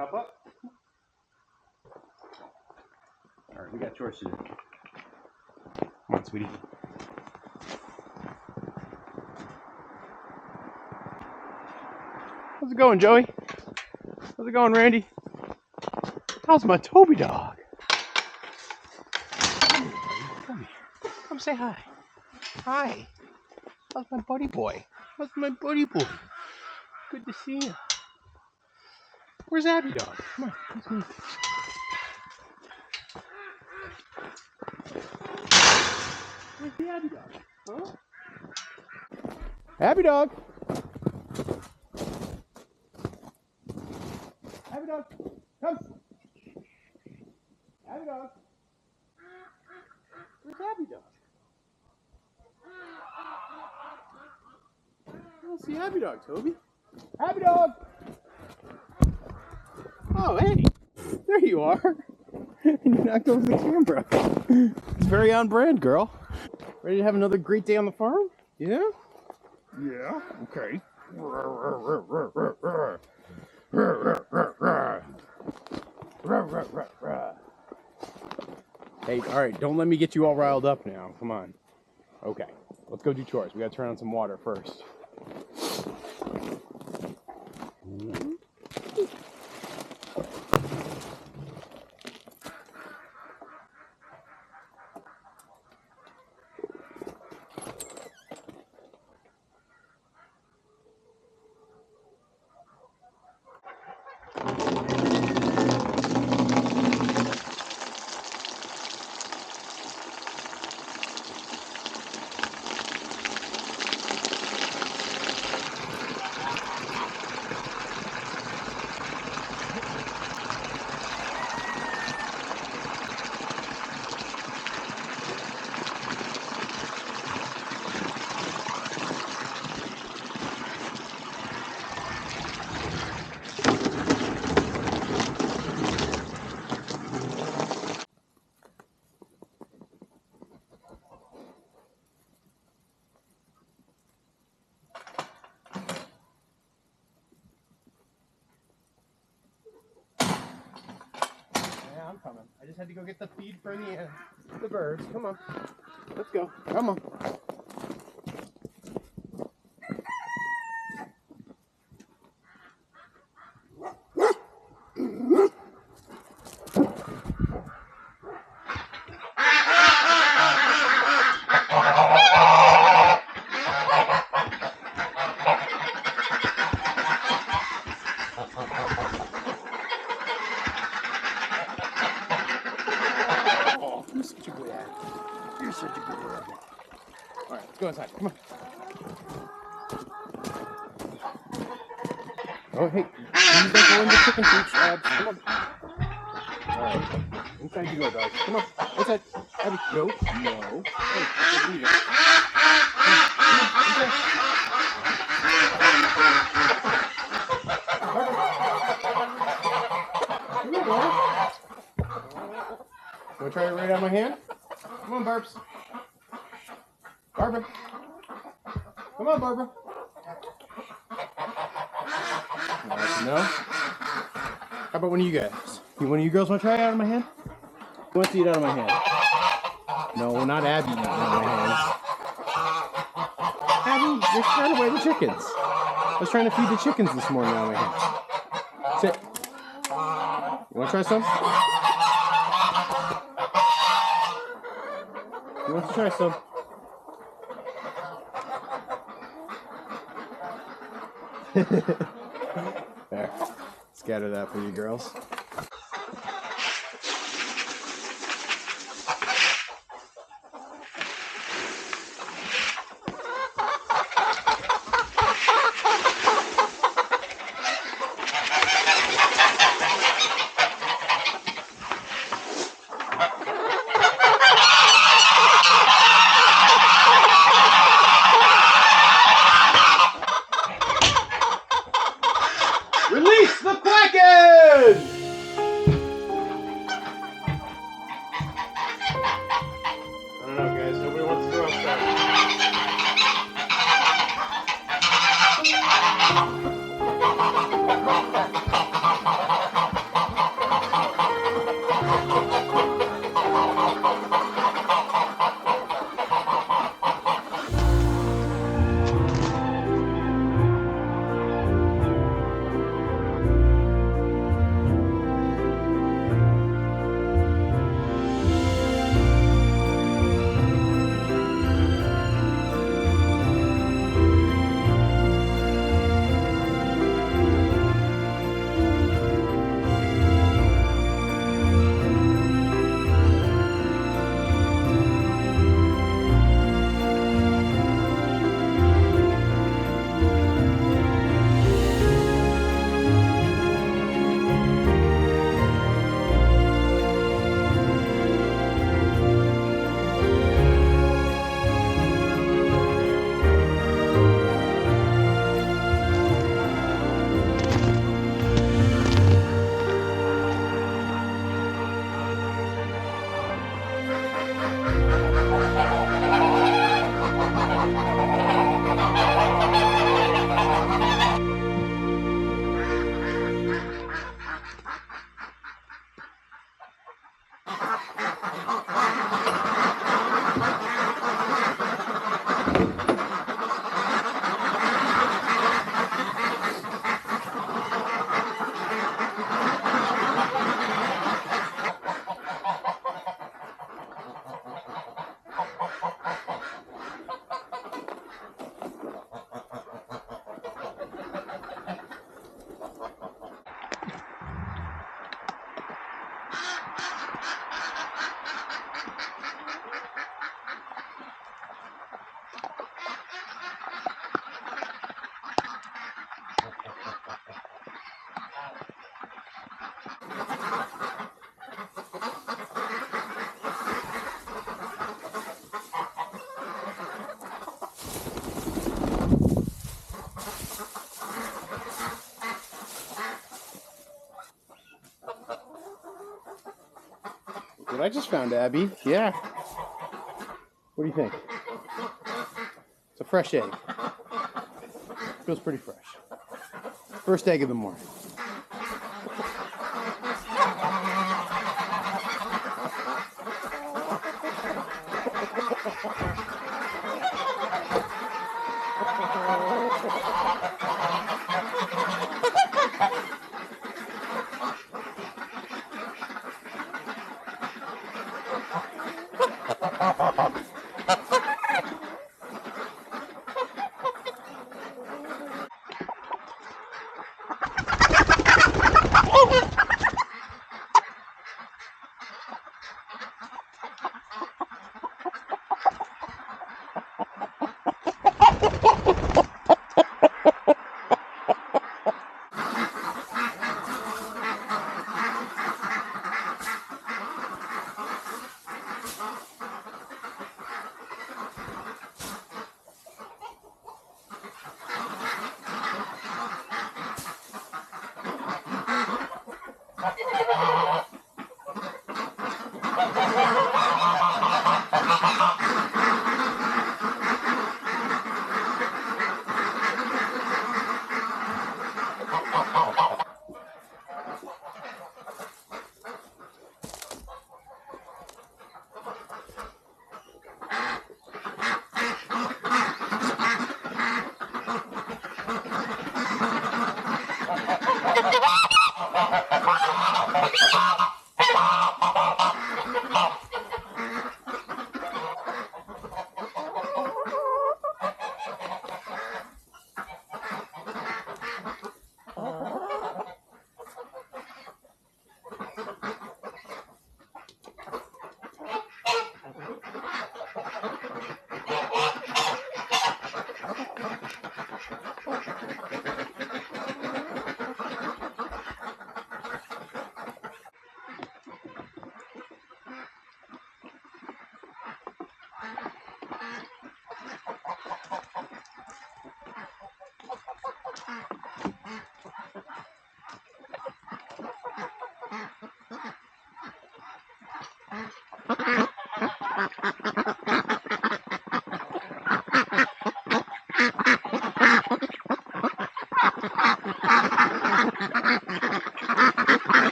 hop up? All right, we got chores to do. Come on, sweetie. How's it going, Joey? How's it going, Randy? How's my Toby dog? Come here. Come say hi. Hi. How's my buddy boy? How's my buddy boy? Good to see you. Where's Abby dog? Come on. Let's move. Where's the Abby dog? Huh? Abby dog. Abby dog. Come. Abby dog. Where's Abby dog? I don't see Abby dog, Toby. Abby dog. Oh, hey. There you are. And you knocked over the camera. It's very on brand, girl. Ready to have another great day on the farm? Yeah? Yeah, okay. Hey, all right, don't let me get you all riled up now. Come on. Okay, let's go do chores. We gotta turn on some water first. I'm coming. I just had to go get the feed for the birds. Come on. Let's go. Come on. You're such a good ad. You're such a good ad. All right, let's go inside. Come on. Oh, hey. Please don't go in the chicken coops, Abs. Come on. All right. Inside you go, dog. Come on. Inside. Abby. No. No. Hey, let's leave it. Here we go. Want to try it right out of my hand? Come on, Barbs. Barbara. Come on, Barbara. No? How about one of you guys? One of you girls want to try it out of my hand? Who wants to eat out of my hand? No, not Abby eating out of my hands. Abby, you're trying away the chickens. I was trying to feed the chickens this morning out of my hand. Sit. You want to try some? You want to try some? There. Scatter that for you girls. Release the Kraken! what I just found, Abby. Yeah. What do you think? It's a fresh egg. Feels pretty fresh. First egg of the morning.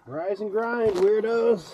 Rise and grind, weirdos.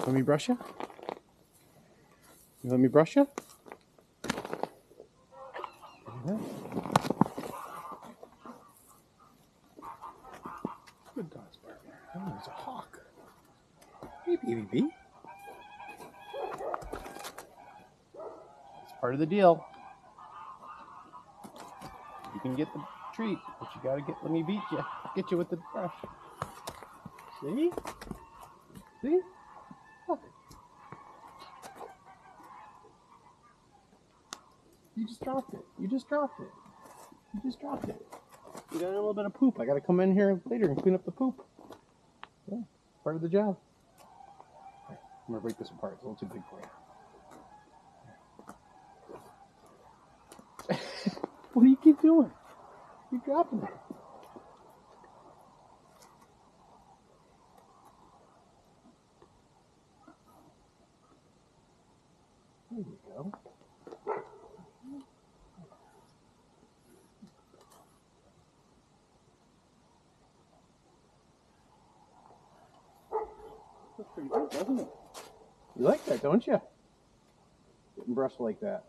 Let me brush you? You let me brush you? Good dog's partner. Oh, there's a hawk. Hey, baby bee. It's part of the deal. You can get the treat, but you gotta let me beat you. Get you with the brush. See? See? Look. You just dropped it. You just dropped it. You just dropped it. You got a little bit of poop. I gotta come in here later and clean up the poop. Yeah, part of the job. Right, I'm gonna break this apart. It's a little too big for you. What do you keep doing? You're dropping it. There you go. That's pretty good, doesn't it? You like that, don't you? Getting brushed like that.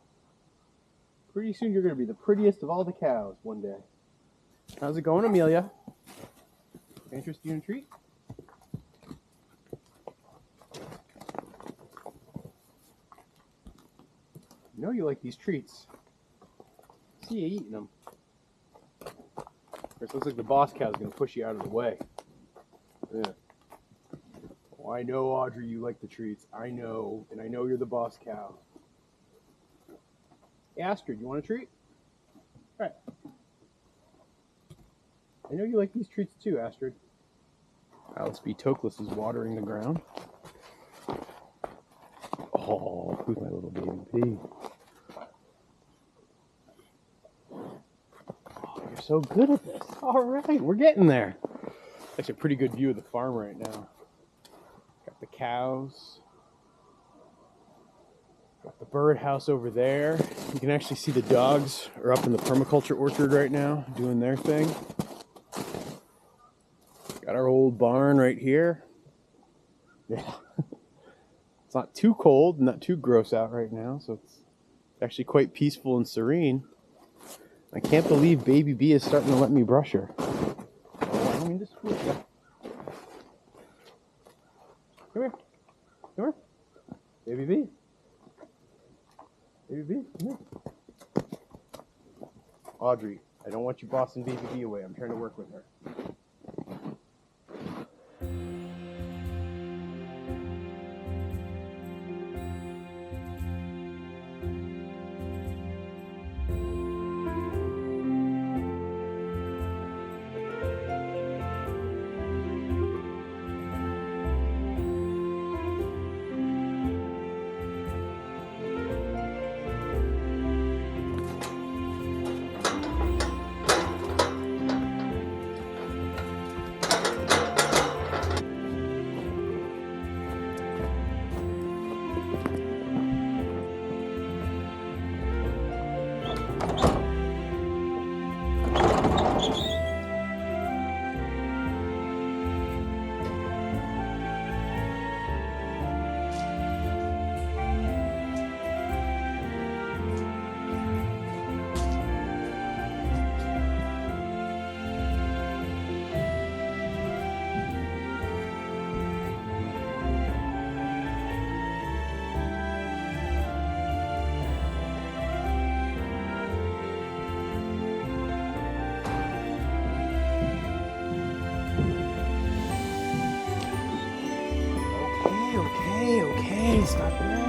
Pretty soon you're going to be the prettiest of all the cows one day. How's it going, Amelia? Interest you in a treat? You know you like these treats. See you eating them. It looks like the boss cow's going to push you out of the way. Yeah. Oh, I know, Audrey, you like the treats. I know, and I know you're the boss cow. Hey, Astrid, you want a treat? All right. I know you like these treats too, Astrid. Alice B. Tokless is watering the ground. Oh, who's my little baby pea? Oh, you're so good at this. All right, we're getting there. That's a pretty good view of the farm right now. Got the cows. Got the birdhouse over there. You can actually see the dogs are up in the permaculture orchard right now, doing their thing. Got our old barn right here. Yeah. It's not too cold, not too gross out right now, so it's actually quite peaceful and serene. I can't believe Baby B is starting to let me brush her. I don't mean to squish her. Come here. Come here. Baby B. Baby B, come here. Audrey, I don't want you bossing Baby B away. I'm trying to work with her. Okay, stop that.